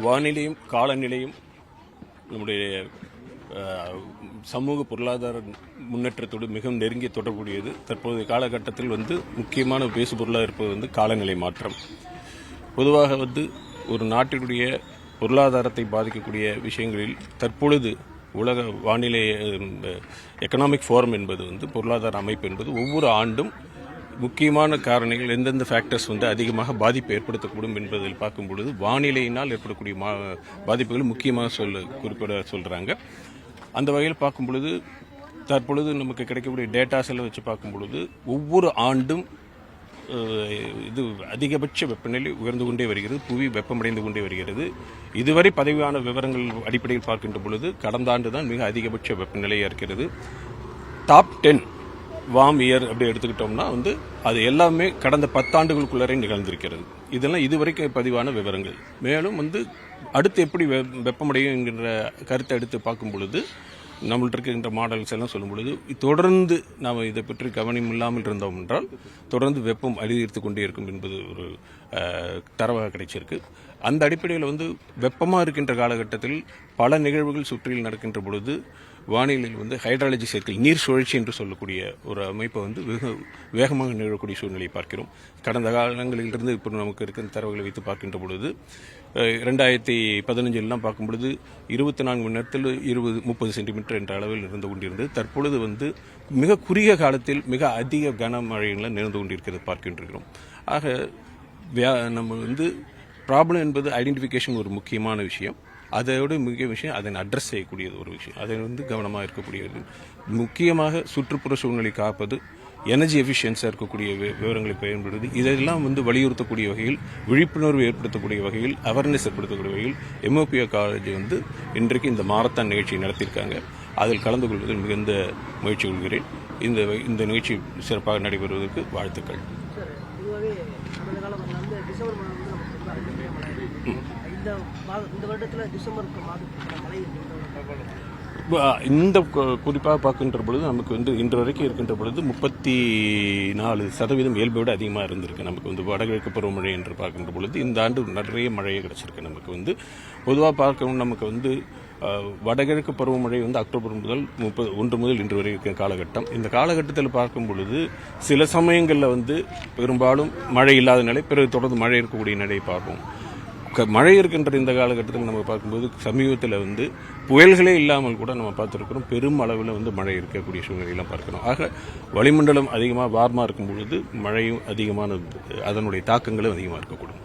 வானிலையும் காலநிலையும் நம்முடைய சமூக பொருளாதார முன்னேற்றத்தோடு மிகவும் நெருங்கிய தொடர்புடையது. தற்போதைய காலகட்டத்தில் முக்கியமான பேசுபொருளாக இருப்பது காலநிலை மாற்றம். பொதுவாக ஒரு நாட்டினுடைய பொருளாதாரத்தை பாதிக்கக்கூடிய விஷயங்களில் தற்பொழுது உலக வானிலை எக்கனாமிக் ஃபோரம் என்பது பொருளாதார அமைப்பு என்பது ஒவ்வொரு ஆண்டும் முக்கியமான காரணிகள் எந்தெந்த ஃபேக்டர்ஸ் அதிகமாக பாதிப்பை ஏற்படுத்தக்கூடும் என்பதில் பார்க்கும் பொழுது வானிலையினால் ஏற்படக்கூடிய பாதிப்புகள் முக்கியமாக குறிப்பிட சொல்கிறாங்க. அந்த வகையில் பார்க்கும் பொழுது தற்பொழுது நமக்கு கிடைக்கக்கூடிய டேட்டாஸ் எல்லாம் வச்சு பார்க்கும் பொழுது ஒவ்வொரு ஆண்டும் இது அதிகபட்ச வெப்பநிலை உயர்ந்து கொண்டே வருகிறது, புவி வெப்பமடைந்து கொண்டே வருகிறது. இதுவரை பதிவான விவரங்கள் அடிப்படையில் பார்க்கின்ற பொழுது கடந்த ஆண்டு தான் மிக அதிகபட்ச வெப்பநிலையாக இருக்கிறது. டாப் 10 வார்ம் இயர் அப்படி எடுத்துக்கிட்டோம்னா அது எல்லாமே கடந்த 10 ஆண்டுகளுக்குள்ளே நிகழ்ந்திருக்கிறது. இதெல்லாம் இதுவரைக்கும் பதிவான விவரங்கள். மேலும் அடுத்து எப்படி வெப்பமடையும் என்கின்ற கருத்தை எடுத்து பார்க்கும் பொழுது நம்மள்ட்ட இருக்கின்ற மாடல்ஸ் எல்லாம் சொல்லும் பொழுது தொடர்ந்து நாம் இதை பற்றி கவனம் இல்லாமல் இருந்தோம் என்றால் தொடர்ந்து வெப்பம் அதிகரித்து கொண்டே இருக்கும் என்பது ஒரு தரவாக கிடைச்சிருக்கு. அந்த அடிப்படையில் வெப்பமாக இருக்கின்ற காலகட்டத்தில் பல நிகழ்வுகள் சுற்றில் நடக்கின்ற பொழுது வானிலையில் ஹைட்ராலஜி சைக்கிள், நீர் சுழற்சி என்று சொல்லக்கூடிய ஒரு அமைப்பை வெகு வேகமாக நிகழக்கூடிய சூழ்நிலையை பார்க்கிறோம். கடந்த காலங்களிலிருந்து இப்போ நமக்கு இருக்கிற தரவுகளை வைத்து பார்க்கின்ற பொழுது 2015 பார்க்கும் பொழுது 24 மணி நேரத்தில் 20-30 சென்டிமீட்டர் என்ற அளவில் இருந்து கொண்டிருந்தது. தற்பொழுது மிக குறுகிய காலத்தில் மிக அதிக கனமழைகளை நிகழ்ந்து கொண்டிருக்கிறது பார்க்கின்றோம். ஆக நம்ம ப்ராப்ளம் என்பது ஐடென்டிஃபிகேஷன் ஒரு முக்கியமான விஷயம். அதோட முக்கிய விஷயம் அதை அட்ரஸ் செய்யக்கூடியது ஒரு விஷயம். அதை கவனமாக இருக்கக்கூடியது. முக்கியமாக சுற்றுப்புற சூழ்நிலை காப்பது, எனர்ஜி எஃபிஷியன்ஸாக இருக்கக்கூடிய விவரங்களை பயன்படுது. இதெல்லாம் வலியுறுத்தக்கூடிய வகையில், விழிப்புணர்வு ஏற்படுத்தக்கூடிய வகையில், அவேர்னஸ் ஏற்படுத்தக்கூடிய வகையில் எம்ஓபியா காலேஜ் இன்றைக்கு இந்த மாரத்தான் நிகழ்ச்சியை நடத்தியிருக்காங்க. அதில் கலந்து கொள்வதில் மிகுந்த முயற்சி கொள்கிறேன். இந்த நிகழ்ச்சி சிறப்பாக நடைபெறுவதற்கு வாழ்த்துக்கள். இந்த குறிப்பாக பார்க்கின்ற பொழுது நமக்கு இன்று வரைக்கும் இருக்கின்ற பொழுது 34% இயல்பை விட அதிகமாக இருந்திருக்கு. நமக்கு வடகிழக்கு பருவமழை என்று பார்க்கின்ற பொழுது இந்த ஆண்டு நிறைய மழையை கிடைச்சிருக்கு. நமக்கு பொதுவாக பார்க்கணும், நமக்கு வடகிழக்கு பருவமழை அக்டோபர் முதல் 1 முதல் இன்று வரை இருக்கிற காலகட்டம். இந்த காலகட்டத்தில் பார்க்கும் பொழுது சில சமயங்களில் பெரும்பாலும் மழை இல்லாத நிலை, பிறகு தொடர்ந்து மழை இருக்கக்கூடிய நிலையை பார்ப்போம். மழை இருக்கின்ற இந்த காலகட்டத்தில் நம்ம பார்க்கும்போது சமீபத்தில் புயல்களே இல்லாமல் கூட நம்ம பார்த்துருக்கிறோம். பெரும் அளவில் மழை இருக்கக்கூடிய சூழ்நிலையெல்லாம் பார்க்கிறோம். ஆக வளிமண்டலம் அதிகமாக வார்மாக இருக்கும் பொழுது மழையும் அதிகமான அதனுடைய தாக்கங்களும் அதிகமாக இருக்கக்கூடும்.